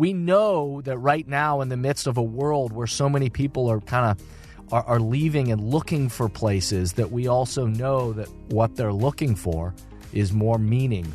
We know that right now, in the midst of a world where so many people are leaving and looking for places, that we also know that what they're looking for is more meaning,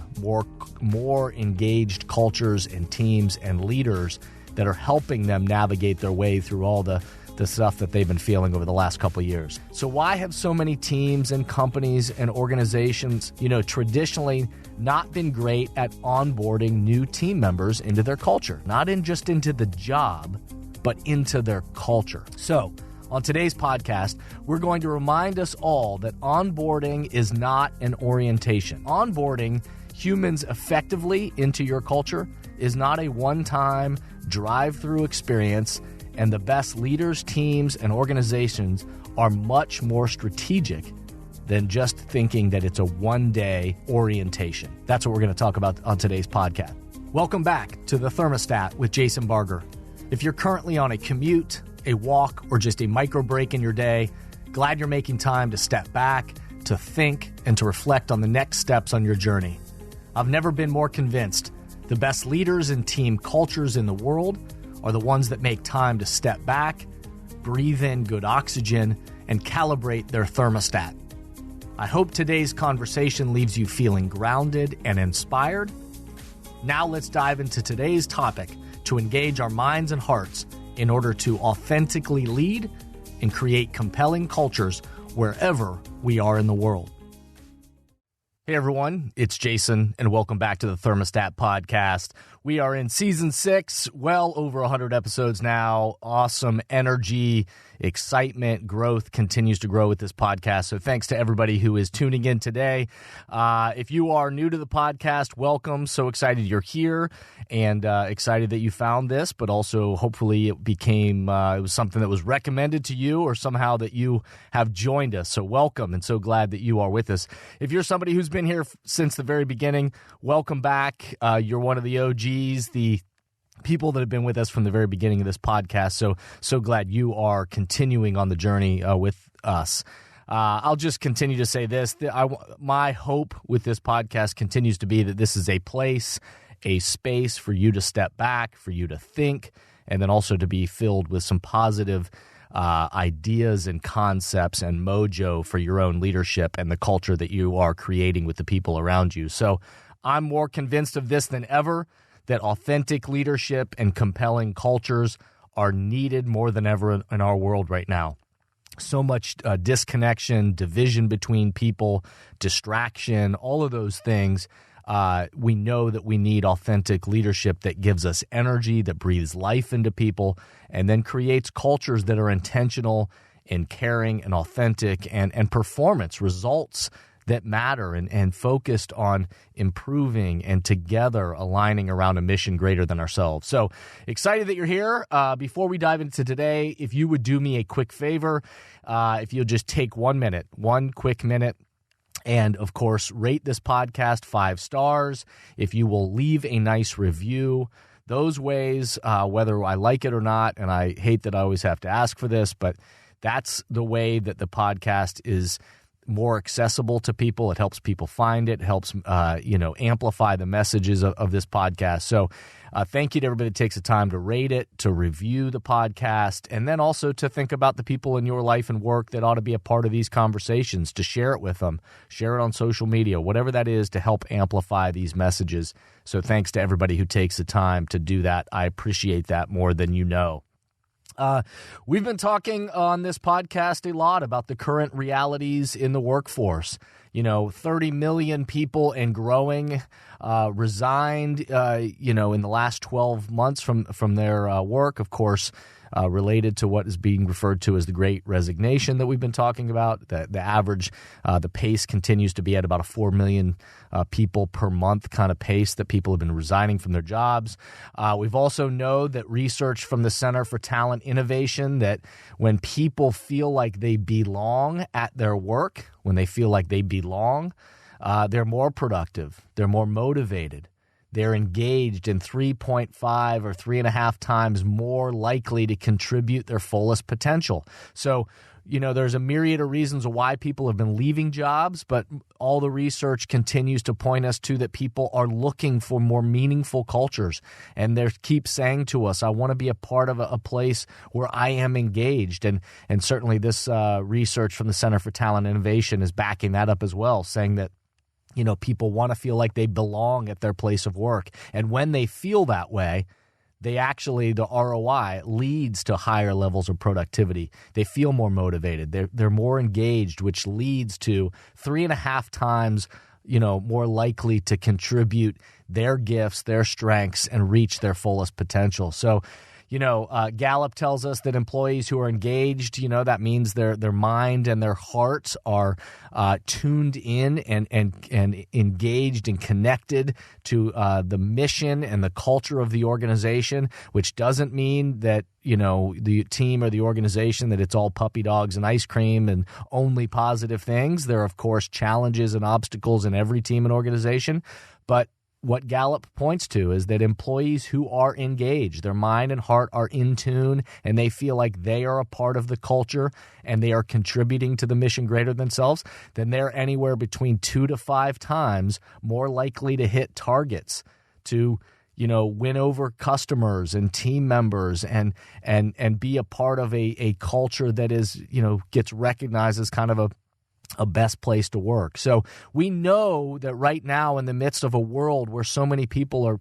more engaged cultures and teams and leaders that are helping them navigate their way through all the stuff that they've been feeling over the last couple of years. So why have so many teams and companies and organizations, traditionally not been great at onboarding new team members into their culture? Not just into the job, but into their culture. So on today's podcast, we're going to remind us all that onboarding is not an orientation. Onboarding humans effectively into your culture is not a one-time drive-through experience, and the best leaders, teams, and organizations are much more strategic than just thinking that it's a one-day orientation. That's what we're going to talk about on today's podcast. Welcome back to The Thermostat with Jason Barger. If you're currently on a commute, a walk, or just a micro break in your day, glad you're making time to step back, to think, and to reflect on the next steps on your journey. I've never been more convinced the best leaders and team cultures in the world are the ones that make time to step back, breathe in good oxygen, and calibrate their thermostat. I hope today's conversation leaves you feeling grounded and inspired. Now let's dive into today's topic to engage our minds and hearts in order to authentically lead and create compelling cultures wherever we are in the world. Hey everyone, it's Jason, and welcome back to the Thermostat Podcast. We are in Season 6, well over 100 episodes now. Awesome energy, excitement, growth continues to grow with this podcast. So thanks to everybody who is tuning in today. If you are new to the podcast, welcome. So excited you're here and excited that you found this, but also hopefully it was something that was recommended to you or somehow that you have joined us. So welcome, and so glad that you are with us. If you're somebody who's been here since the very beginning, welcome back. You're one of the OGs, the people that have been with us from the very beginning of this podcast. So glad you are continuing on the journey with us. I'll just continue to say this. My hope with this podcast continues to be that this is a place, a space for you to step back, for you to think, and then also to be filled with some positive ideas and concepts and mojo for your own leadership and the culture that you are creating with the people around you. So I'm more convinced of this than ever, that authentic leadership and compelling cultures are needed more than ever in our world right now. So much disconnection, division between people, distraction, all of those things. We know that we need authentic leadership that gives us energy, that breathes life into people, and then creates cultures that are intentional and caring and authentic and performance results that matter and focused on improving and together aligning around a mission greater than ourselves. So excited that you're here. Before we dive into today, if you would do me a quick favor, if you'll just take 1 minute, one quick minute, and of course, rate this podcast 5 stars. If you will leave a nice review, those ways, whether I like it or not, and I hate that I always have to ask for this, but that's the way that the podcast is more accessible to people. It helps people find it, helps amplify the messages of this podcast. So thank you to everybody that takes the time to rate it, to review the podcast, and then also to think about the people in your life and work that ought to be a part of these conversations, to share it with them, share it on social media, whatever that is to help amplify these messages. So thanks to everybody who takes the time to do that. I appreciate that more than you know. We've been talking on this podcast a lot about the current realities in the workforce. 30 million people and growing resigned, in the last 12 months from their work, of course, related to what is being referred to as the Great Resignation that we've been talking about. The average, the pace continues to be at about a 4 million people per month kind of pace that people have been resigning from their jobs. We've also know that research from the Center for Talent Innovation that when people feel like they belong at their work, when they feel like they belong, they're more productive, they're more motivated, they're engaged and 3.5 or 3.5 times more likely to contribute their fullest potential. So, there's a myriad of reasons why people have been leaving jobs, but all the research continues to point us to that people are looking for more meaningful cultures. And they keep saying to us, I want to be a part of a place where I am engaged. And certainly this research from the Center for Talent Innovation is backing that up as well, saying that people want to feel like they belong at their place of work. And when they feel that way, the ROI leads to higher levels of productivity. They feel more motivated. They're more engaged, which leads to 3.5 times, more likely to contribute their gifts, their strengths, and reach their fullest potential. So, Gallup tells us that employees who are engaged, that means their mind and their hearts are tuned in and engaged and connected to the mission and the culture of the organization, which doesn't mean that, the team or the organization, that it's all puppy dogs and ice cream and only positive things. There are, of course, challenges and obstacles in every team and organization, but what Gallup points to is that employees who are engaged, their mind and heart are in tune, and they feel like they are a part of the culture and they are contributing to the mission greater than themselves, then they're anywhere between 2 to 5 times more likely to hit targets, to win over customers and team members and be a part of a culture that is, gets recognized as kind of a best place to work. So we know that right now, in the midst of a world where so many people are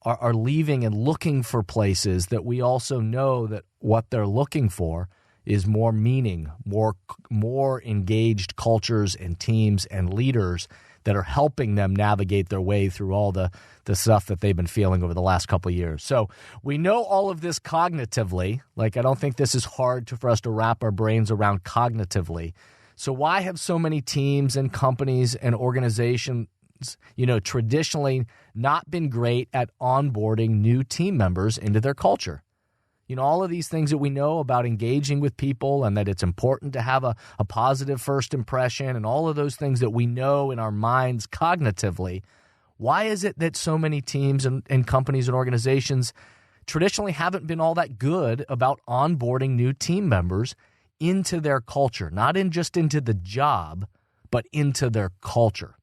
are leaving and looking for places, that we also know that what they're looking for is more meaning, more engaged cultures and teams and leaders that are helping them navigate their way through all the stuff that they've been feeling over the last couple of years. So we know all of this cognitively. I don't think this is hard for us to wrap our brains around cognitively. So why have so many teams and companies and organizations, traditionally not been great at onboarding new team members into their culture? All of these things that we know about engaging with people and that it's important to have a positive first impression and all of those things that we know in our minds cognitively, why is it that so many teams and companies and organizations traditionally haven't been all that good about onboarding new team members into their culture, not just into the job, but into their culture?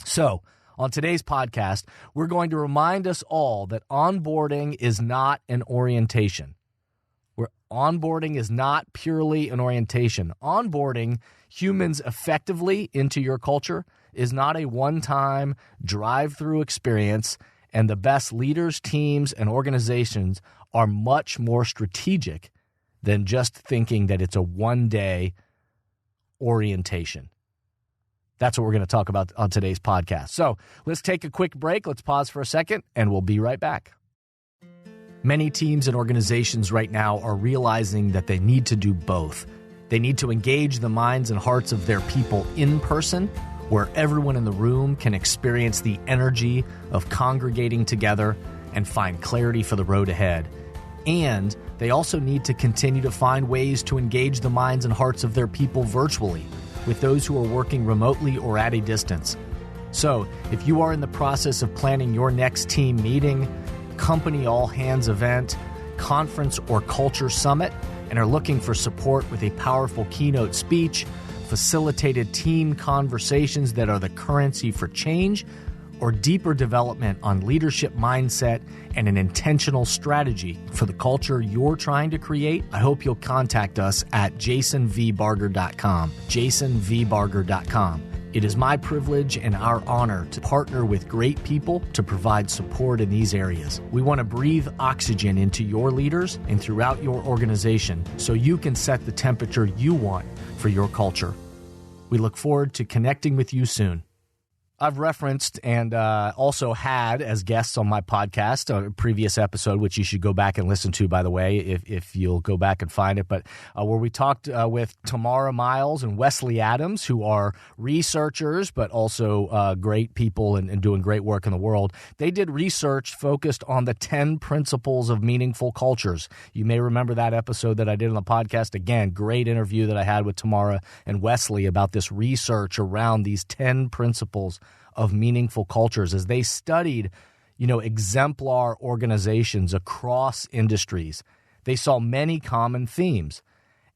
So on today's podcast, we're going to remind us all that onboarding is not an orientation. Onboarding is not purely an orientation. Onboarding humans effectively into your culture is not a one-time drive-through experience, and the best leaders, teams, and organizations are much more strategic than just thinking that it's a one-day orientation. That's what we're going to talk about on today's podcast. So let's take a quick break. Let's pause for a second, and we'll be right back. Many teams and organizations right now are realizing that they need to do both. They need to engage the minds and hearts of their people in person, where everyone in the room can experience the energy of congregating together and find clarity for the road ahead. And they also need to continue to find ways to engage the minds and hearts of their people virtually, with those who are working remotely or at a distance. So, if you are in the process of planning your next team meeting, company all-hands event, conference, or culture summit, and are looking for support with a powerful keynote speech, facilitated team conversations that are the currency for change, or deeper development on leadership mindset and an intentional strategy for the culture you're trying to create, I hope you'll contact us at jasonvbarger.com, jasonvbarger.com. It is my privilege and our honor to partner with great people to provide support in these areas. We want to breathe oxygen into your leaders and throughout your organization so you can set the temperature you want for your culture. We look forward to connecting with you soon. I've referenced and also had as guests on my podcast, a previous episode, which you should go back and listen to, by the way, if you'll go back and find it, but where we talked with Tamara Miles and Wesley Adams, who are researchers, but also great people and doing great work in the world. They did research focused on the 10 principles of meaningful cultures. You may remember that episode that I did on the podcast. Again, great interview that I had with Tamara and Wesley about this research around these 10 principles of meaningful cultures, as they studied exemplar organizations across industries, they saw many common themes.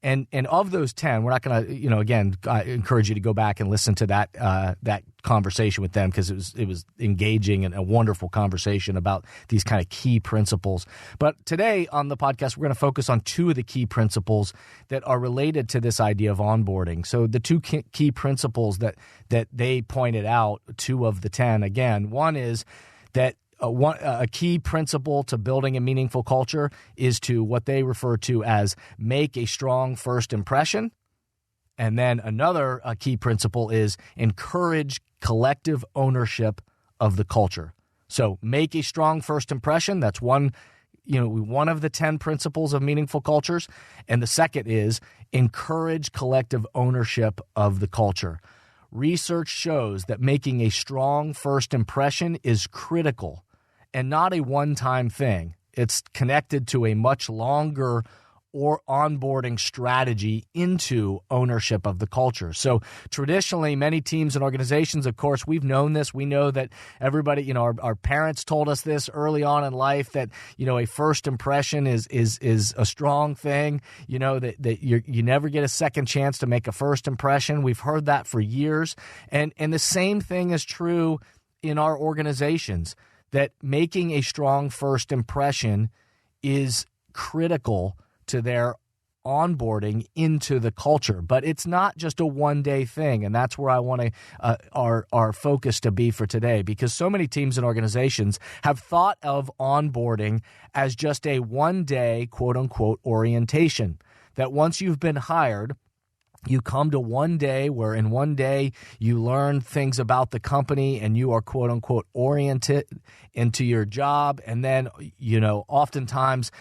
And of those 10, we're not going to, again, I encourage you to go back and listen to that conversation with them, because it was engaging and a wonderful conversation about these kind of key principles. But today on the podcast, we're going to focus on 2 of the key principles that are related to this idea of onboarding. So the 2 key principles that they pointed out, 2 of the 10, again, one is that a key principle to building a meaningful culture is to what they refer to as make a strong first impression. And then another key principle is encourage collective ownership of the culture. So make a strong first impression. That's one of the 10 principles of meaningful cultures. And the second is encourage collective ownership of the culture. Research shows that making a strong first impression is critical and not a one-time thing. It's connected to a much longer or onboarding strategy into ownership of the culture. So traditionally, many teams and organizations, of course, we've known this. We know that everybody, our parents told us this early on in life, that, a first impression is a strong thing, that you never get a second chance to make a first impression. We've heard that for years. And the same thing is true in our organizations, that making a strong first impression is critical to their onboarding into the culture. But it's not just a one-day thing, and that's where I want our focus to be for today, because so many teams and organizations have thought of onboarding as just a one-day, quote-unquote, orientation, that once you've been hired, you come to one day where in one day you learn things about the company and you are, quote unquote, oriented into your job. And then, oftentimes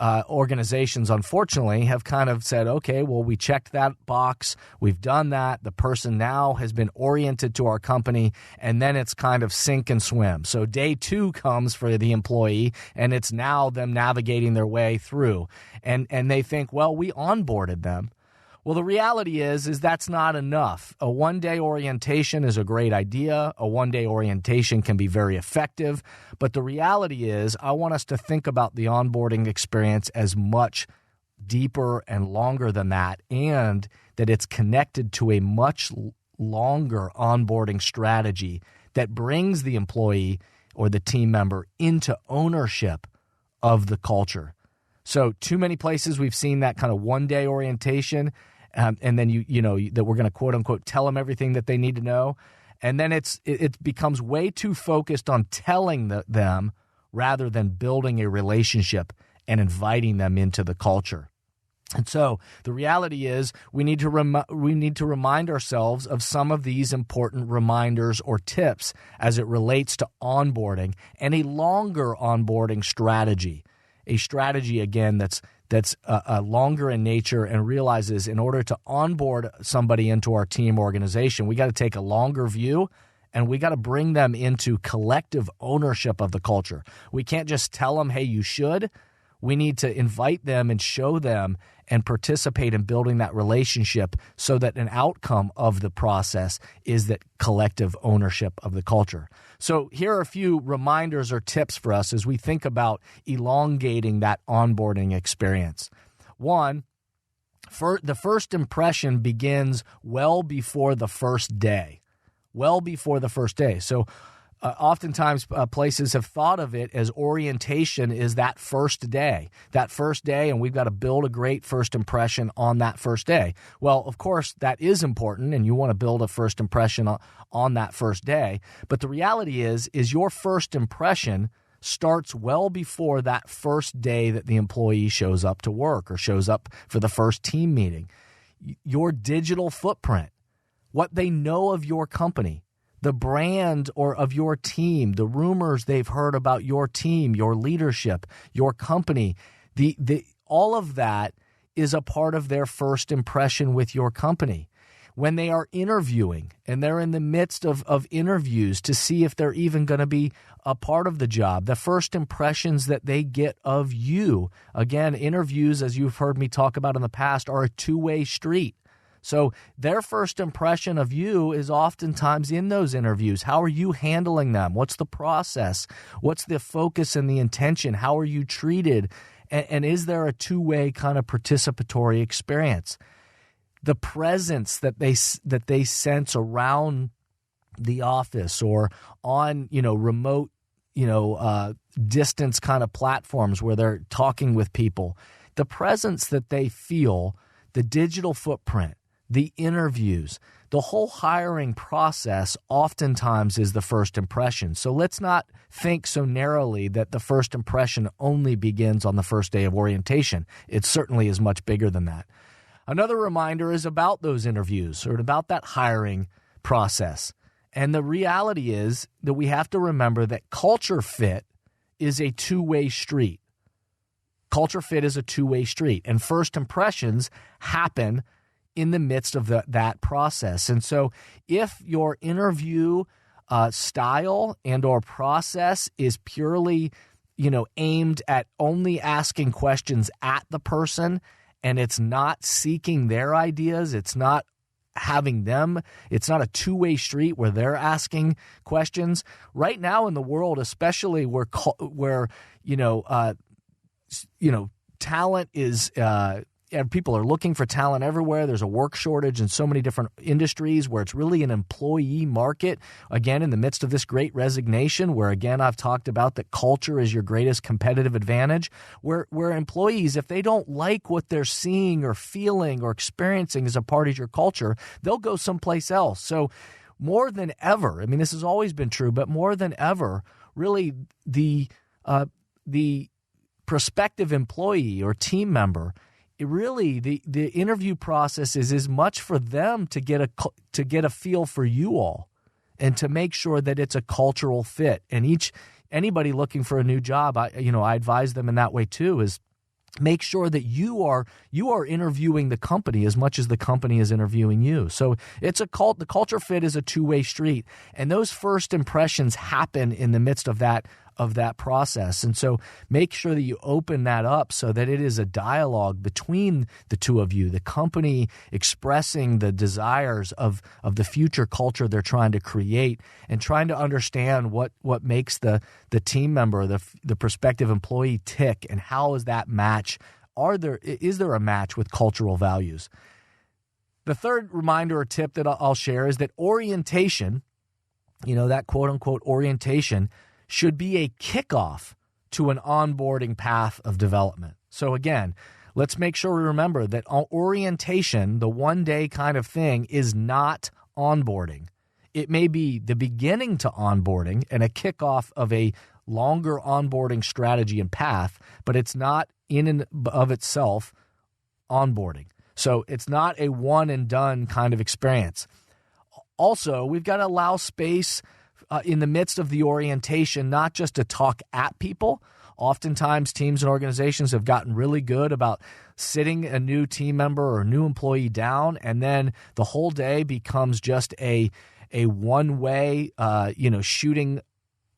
organizations, unfortunately, have kind of said, okay, well, we checked that box. We've done that. The person now has been oriented to our company, and then it's kind of sink and swim. So day 2 comes for the employee, and it's now them navigating their way through. And they think, well, we onboarded them. Well, the reality is that's not enough. A one-day orientation is a great idea. A one-day orientation can be very effective. But the reality is I want us to think about the onboarding experience as much deeper and longer than that, and that it's connected to a much longer onboarding strategy that brings the employee or the team member into ownership of the culture. So too many places we've seen that kind of one-day orientation, and then that we're going to quote unquote tell them everything that they need to know, and then it becomes way too focused on telling them rather than building a relationship and inviting them into the culture. And so the reality is we need to remind ourselves of some of these important reminders or tips as it relates to onboarding and a longer onboarding strategy. A strategy, again, that's longer in nature, and realizes in order to onboard somebody into our team organization, we got to take a longer view, and we got to bring them into collective ownership of the culture. We can't just tell them, hey, you should. We need to invite them and show them and participate in building that relationship so that an outcome of the process is that collective ownership of the culture. So here are a few reminders or tips for us as we think about elongating that onboarding experience. One, the first impression begins well before the first day. Well before the first day. So oftentimes places have thought of it as orientation is that first day, and we've got to build a great first impression on that first day. Well, of course, that is important, and you want to build a first impression on that first day. But the reality is your first impression starts well before that first day that the employee shows up to work or shows up for the first team meeting. Your digital footprint, what they know of your company, the brand or of your team, the rumors they've heard about your team, your leadership, your company, all of that is a part of their first impression with your company. When they are interviewing and they're in the midst of interviews to see if they're even going to be a part of the job, the first impressions that they get of you, again, interviews, as you've heard me talk about in the past, are a two-way street. So their first impression of you is oftentimes in those interviews. How are you handling them? What's the process? What's the focus and the intention? How are you treated? And is there a two-way kind of participatory experience? The presence that they sense around the office or on, remote, distance kind of platforms where they're talking with people, the presence that they feel, the digital footprint, the interviews, the whole hiring process oftentimes is the first impression. So let's not think so narrowly that the first impression only begins on the first day of orientation. It certainly is much bigger than that. Another reminder is about those interviews or about that hiring process. And the reality is that we have to remember that culture fit is a two-way street. Culture fit is a two-way street, and first impressions happen in the midst of that process. And so if your interview style and or process is purely, aimed at only asking questions at the person, and it's not seeking their ideas, it's not having them, it's not a two-way street where they're asking questions. Right now in the world, especially where talent is, and people are looking for talent everywhere. There's a work shortage in so many different industries where it's really an employee market. Again, in the midst of this great resignation, where again, I've talked about that culture is your greatest competitive advantage, where employees, if they don't like what they're seeing or feeling or experiencing as a part of your culture, they'll go someplace else. So more than ever, this has always been true, but more than ever, really the prospective employee or team member, the interview process is as much for them to get a feel for you all and to make sure that it's a cultural fit. And anybody looking for a new job, I advise them in that way too, is make sure that you are interviewing the company as much as the company is interviewing you. So the culture fit is a two-way street, and those first impressions happen in the midst of that process. And so make sure that you open that up so that it is a dialogue between the two of you, the company expressing the desires of the future culture they're trying to create and trying to understand what makes the team member, the prospective employee tick, and how is that match? Is there a match with cultural values? The third reminder or tip that I'll share is that orientation, that quote unquote orientation, should be a kickoff to an onboarding path of development. So again, let's make sure we remember that orientation, the one-day kind of thing, is not onboarding. It may be the beginning to onboarding and a kickoff of a longer onboarding strategy and path, but it's not in and of itself onboarding. So it's not a one-and-done kind of experience. Also, we've got to allow space in the midst of the orientation, not just to talk at people. Oftentimes, teams and organizations have gotten really good about sitting a new team member or a new employee down, and then the whole day becomes just a one-way, shooting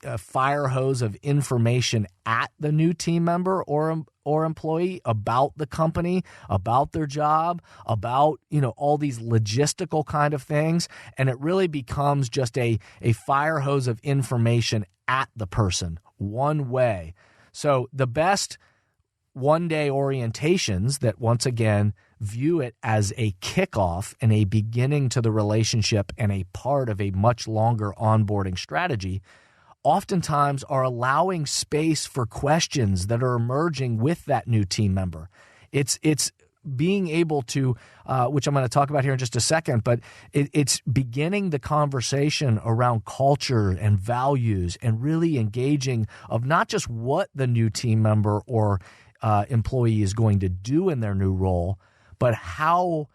a fire hose of information at the new team member or employee about the company, about their job, about, all these logistical kind of things. And it really becomes just a fire hose of information at the person, one way. So the best one-day orientations that, once again, view it as a kickoff and a beginning to the relationship and a part of a much longer onboarding strategy oftentimes are allowing space for questions that are emerging with that new team member. It's being able to, which I'm going to talk about here in just a second, but it's beginning the conversation around culture and values and really engaging of not just what the new team member or employee is going to do in their new role, but how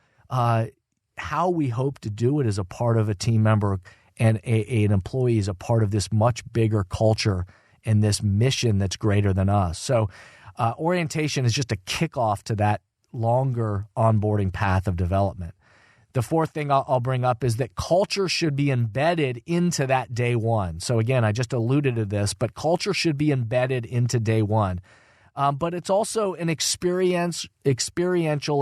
we hope to do it as a part of a team member and an employee is a part of this much bigger culture and this mission that's greater than us. So orientation is just a kickoff to that longer onboarding path of development. The fourth thing I'll bring up is that culture should be embedded into that day one. So again, I just alluded to this, but culture should be embedded into day one. But it's also an experiential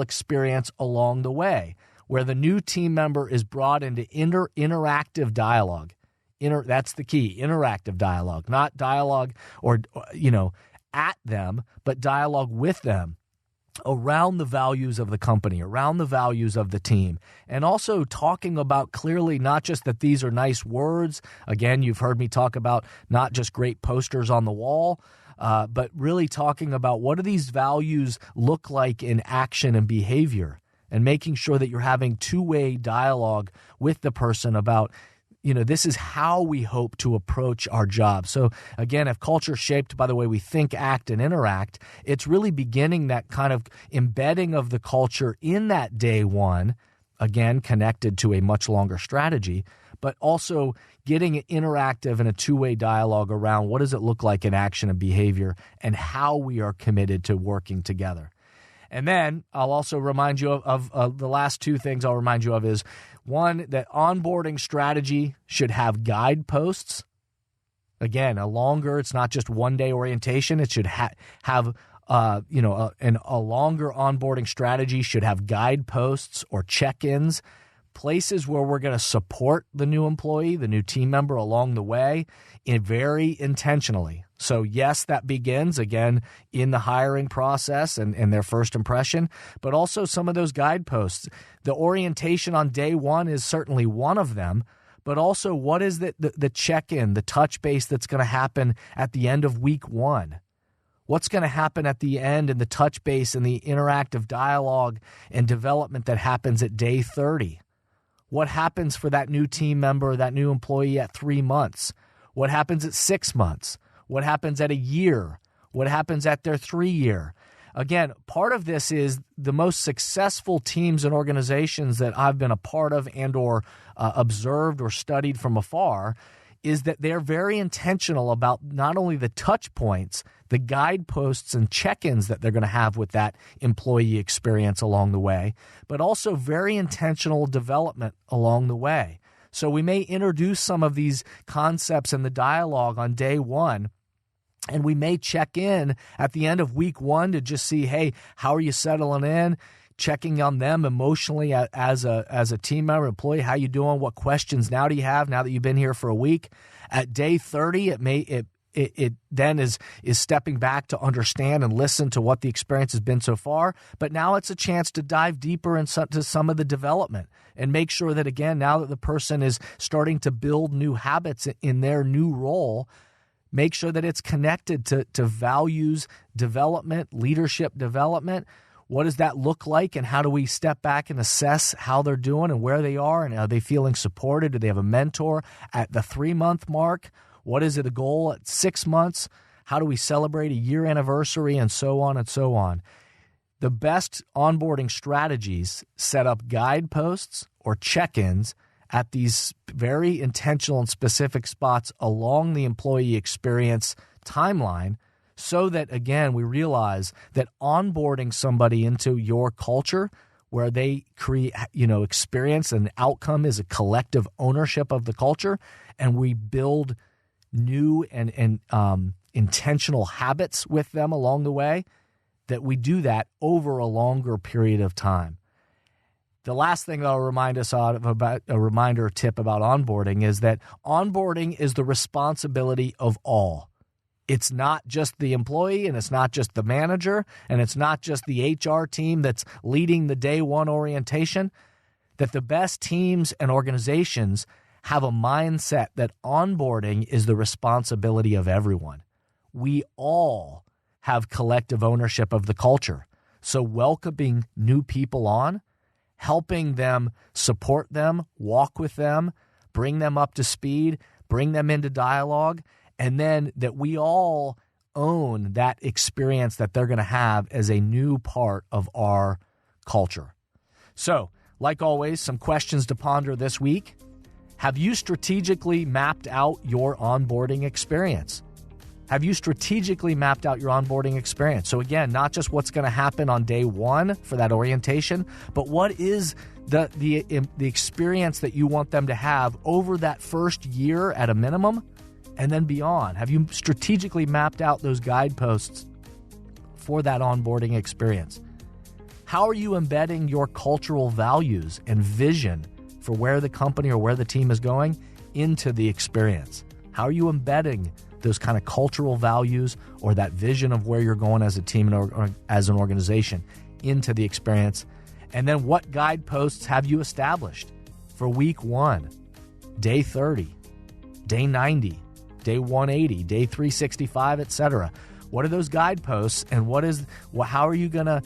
experience along the way. where the new team member is brought into interactive dialogue. That's the key, interactive dialogue, not dialogue or at them, but dialogue with them around the values of the company, around the values of the team, and also talking about clearly not just that these are nice words. Again, you've heard me talk about not just great posters on the wall, but really talking about what do these values look like in action and behavior, and making sure that you're having two-way dialogue with the person about, this is how we hope to approach our job. So again, if culture is shaped by the way we think, act, and interact, it's really beginning that kind of embedding of the culture in that day one, again, connected to a much longer strategy, but also getting it interactive and a two-way dialogue around what does it look like in action and behavior and how we are committed to working together. And then I'll also remind you of the last two things I'll remind you of is, one, that onboarding strategy should have guideposts. Again, it's not just one-day orientation. It should have a longer onboarding strategy should have guideposts or check-ins, places where we're going to support the new employee, the new team member along the way, very intentionally. So yes, that begins, again, in the hiring process and their first impression, but also some of those guideposts. The orientation on day one is certainly one of them, but also what is the check-in, the touch base that's going to happen at the end of week one? What's going to happen at the end and the touch base and the interactive dialogue and development that happens at day 30? What happens for that new team member, that new employee at 3 months? What happens at 6 months? What happens at a year? What happens at their 3-year? Again, part of this is the most successful teams and organizations that I've been a part of and or observed or studied from afar is that they're very intentional about not only the touch points, the guideposts and check-ins that they're going to have with that employee experience along the way, but also very intentional development along the way. So we may introduce some of these concepts in the dialogue on day one, and we may check in at the end of week one to just see, hey, how are you settling in? Checking on them emotionally as a team member, employee, how you doing? What questions now do you have now that you've been here for a week? At day 30, it then is stepping back to understand and listen to what the experience has been so far. But now it's a chance to dive deeper into some of the development and make sure that, again, now that the person is starting to build new habits in their new role, make sure that it's connected to values development, leadership development. What does that look like, and how do we step back and assess how they're doing and where they are, and are they feeling supported? Do they have a mentor at the 3-month mark? What is it, a goal at 6 months? How do we celebrate a year anniversary, and so on and so on? The best onboarding strategies set up guideposts or check-ins at these very intentional and specific spots along the employee experience timeline, so that, again, we realize that onboarding somebody into your culture where they create, experience and outcome is a collective ownership of the culture, and we build new and intentional habits with them along the way, that we do that over a longer period of time. The last thing that I'll remind us of about a reminder tip about onboarding is that onboarding is the responsibility of all. It's not just the employee, and it's not just the manager, and it's not just the HR team that's leading the day one orientation. That the best teams and organizations have a mindset that onboarding is the responsibility of everyone. We all have collective ownership of the culture. So welcoming new people on, helping them, support them, walk with them, bring them up to speed, bring them into dialogue, and then that we all own that experience that they're going to have as a new part of our culture. So, like always, some questions to ponder this week. Have you strategically mapped out your onboarding experience? Have you strategically mapped out your onboarding experience? So again, not just what's going to happen on day one for that orientation, but what is the experience that you want them to have over that first year at a minimum and then beyond? Have you strategically mapped out those guideposts for that onboarding experience? How are you embedding your cultural values and vision for where the company or where the team is going into the experience? How are you embedding those kind of cultural values or that vision of where you're going as a team or as an organization into the experience? And then what guideposts have you established for week 1, day 30, day 90, day 180, day 365, etc.? What are those guideposts, and how are you going to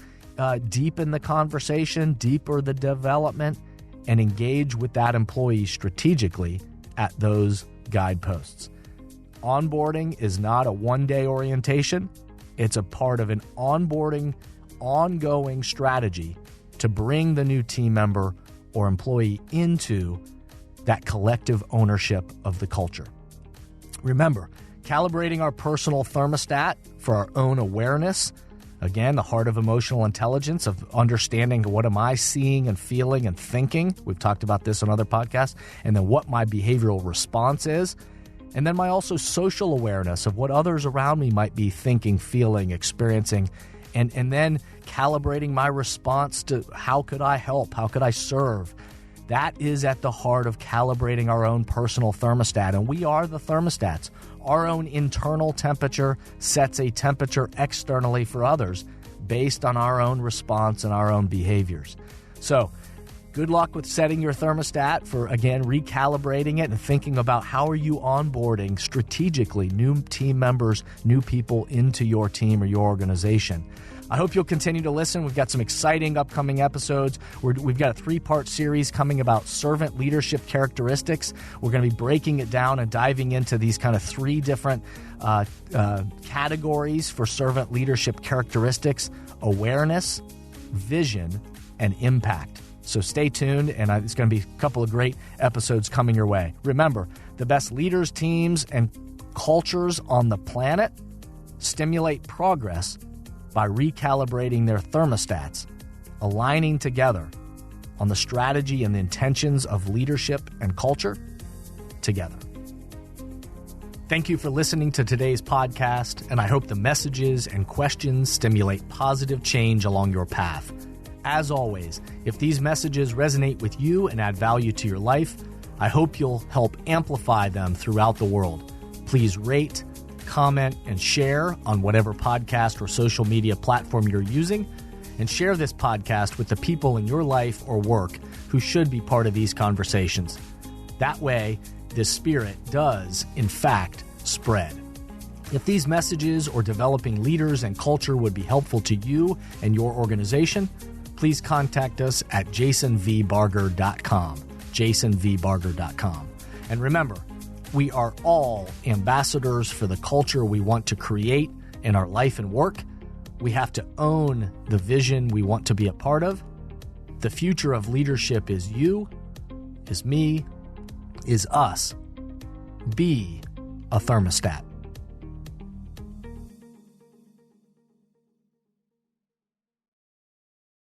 deepen the conversation, deeper the development, and engage with that employee strategically at those guideposts? Onboarding is not a one-day orientation. It's a part of an onboarding, ongoing strategy to bring the new team member or employee into that collective ownership of the culture. Remember, calibrating our personal thermostat for our own awareness, again, the heart of emotional intelligence, of understanding what am I seeing and feeling and thinking. We've talked about this on other podcasts. And then what my behavioral response is. And then my also social awareness of what others around me might be thinking, feeling, experiencing. And then calibrating my response to how could I help? How could I serve? That is at the heart of calibrating our own personal thermostat. And we are the thermostats. Our own internal temperature sets a temperature externally for others based on our own response and our own behaviors. So good luck with setting your thermostat for, again, recalibrating it and thinking about how are you onboarding strategically new team members, new people into your team or your organization. I hope you'll continue to listen. We've got some exciting upcoming episodes. We've got a 3-part series coming about servant leadership characteristics. We're going to be breaking it down and diving into these kind of 3 different categories for servant leadership characteristics: awareness, vision, and impact. So stay tuned, and it's going to be a couple of great episodes coming your way. Remember, the best leaders, teams, and cultures on the planet stimulate progress by recalibrating their thermostats, aligning together on the strategy and the intentions of leadership and culture together. Thank you for listening to today's podcast, and I hope the messages and questions stimulate positive change along your path. As always, if these messages resonate with you and add value to your life, I hope you'll help amplify them throughout the world. Please rate, comment, and share on whatever podcast or social media platform you're using, and share this podcast with the people in your life or work who should be part of these conversations. That way, this spirit does, in fact, spread. If these messages or developing leaders and culture would be helpful to you and your organization, please contact us at jasonvbarger.com, jasonvbarger.com. And remember, we are all ambassadors for the culture we want to create in our life and work. We have to own the vision we want to be a part of. The future of leadership is you, is me, is us. Be a thermostat.